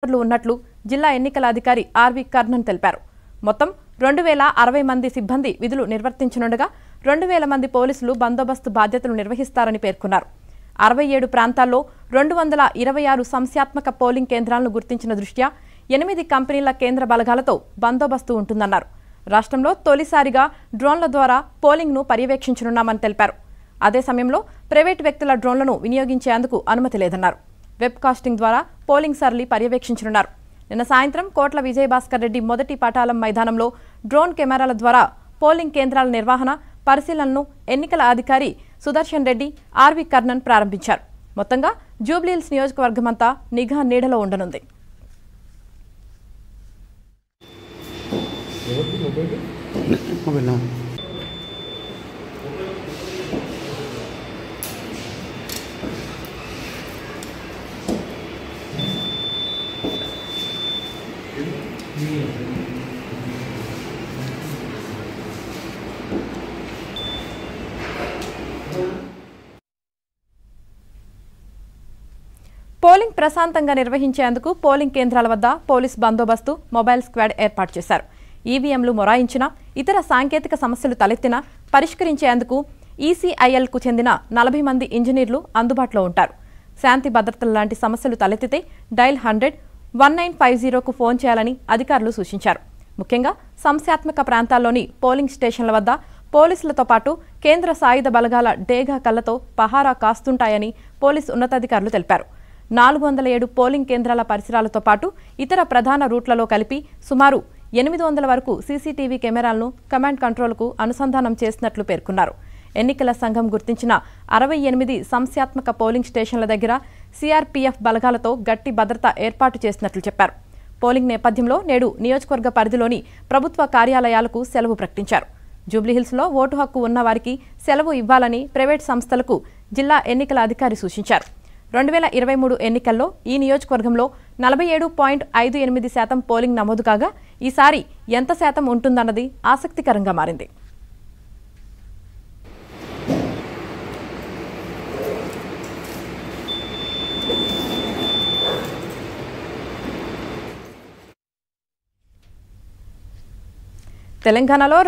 ఉన్నట్లు జిల్లా ఎన్నికల అధికారి ఆర్వి కర్ణన్ తెలిపారు. మొత్తం 2060 మంది సిబ్బంది విధులు నిర్వర్తించనుండగా 2000 మంది పోలీసులు బందోబస్తు బాధ్యతలు నిర్వహిస్తారని పేర్కొన్నారు. 67 ప్రాంతాల్లో 226 సంఖ్యాత్మక పోలింగ్ కేంద్రాలను గుర్తించిన దృష్ట్యా 8 కంపెనీల కేంద్ర బలగాలతో బందోబస్తు ఉంటుందన్నారు. రాష్ట్రంలో తొలిసారిగా డ్రోన్ల ద్వారా పోలింగ్ను పర్యవేక్షించనున్నామని తెలిపారు. అదే సమయంలో ప్రైవేటు వ్యక్తుల డ్రోన్లను వినియోగించేందుకు అనుమతి లేదన్నారు. వెబ్ కాస్టింగ్ ద్వారా పోలింగ్ సరళి పర్యవేక్షించనున్నారు. నిన్న సాయంత్రం కోట్ల విజయభాస్కర్ రెడ్డి మొదటి పాఠాలం మైదానంలో డ్రోన్ కెమెరాల ద్వారా పోలింగ్ కేంద్రాల నిర్వహణ పరిశీలనను ఎన్నికల అధికారి సుదర్శన్ రెడ్డి ఆర్వి కర్ణన్ ప్రారంభించారు. మొత్తంగా జూబ్లీహిల్స్ నియోజకవర్గమంతా నిఘా నీడలో ఉండనుంది. పోలింగ్ ప్రశాంతంగా నిర్వహించేందుకు పోలింగ్ కేంద్రాల వద్ద పోలీస్ బందోబస్తు మొబైల్ స్క్వాడ్ ఏర్పాటు చేశారు. ఈవీఎంలు మొరాయించినా ఇతర సాంకేతిక సమస్యలు తలెత్తినా పరిష్కరించేందుకు ఈసీఐఎల్కు చెందిన 40 మంది ఇంజనీర్లు అందుబాటులో ఉంటారు. శాంతి భద్రతల లాంటి సమస్యలు తలెత్తితే డైల్ 100-1950కు ఫోన్ చేయాలని అధికారులు సూచించారు. ముఖ్యంగా సంస్థాత్మక ప్రాంతాల్లోని పోలింగ్ స్టేషన్ల వద్ద పోలీసులతో పాటు కేంద్ర సాయుధ బలగాల డేగా కళ్లతో పహారా కాస్తుంటాయని పోలీసు ఉన్నతాధికారులు తెలిపారు. 407 పోలింగ్ కేంద్రాల పరిసరాలతో పాటు ఇతర ప్రధాన రూట్లలో కలిపి సుమారు 800 వరకు సీసీటీవీ కెమెరాలను కమాండ్ కంట్రోల్కు అనుసంధానం చేసినట్లు పేర్కొన్నారు. ఎన్నికల సంఘం గుర్తించిన 68 సంస్థాత్మక పోలింగ్ స్టేషన్ల దగ్గర సీఆర్పీఎఫ్ బలగాలతో గట్టి భద్రత ఏర్పాటు చేసినట్లు చెప్పారు. పోలింగ్ నేపథ్యంలో నేడు నియోజకవర్గ పరిధిలోని ప్రభుత్వ కార్యాలయాలకు సెలవు ప్రకటించారు. జూబ్లీహిల్స్లో ఓటు హక్కు ఉన్న వారికి సెలవు ఇవ్వాలని ప్రైవేట్ సంస్థలకు జిల్లా ఎన్నికల అధికారి సూచించారు. 2023 ఎన్నికల్లో ఈ నియోజకవర్గంలో 47.58% పోలింగ్ నమోదు కాగా ఈసారి ఎంత శాతం ఉంటుందన్నది ఆసక్తికరంగా మారింది. తెలంగాణలో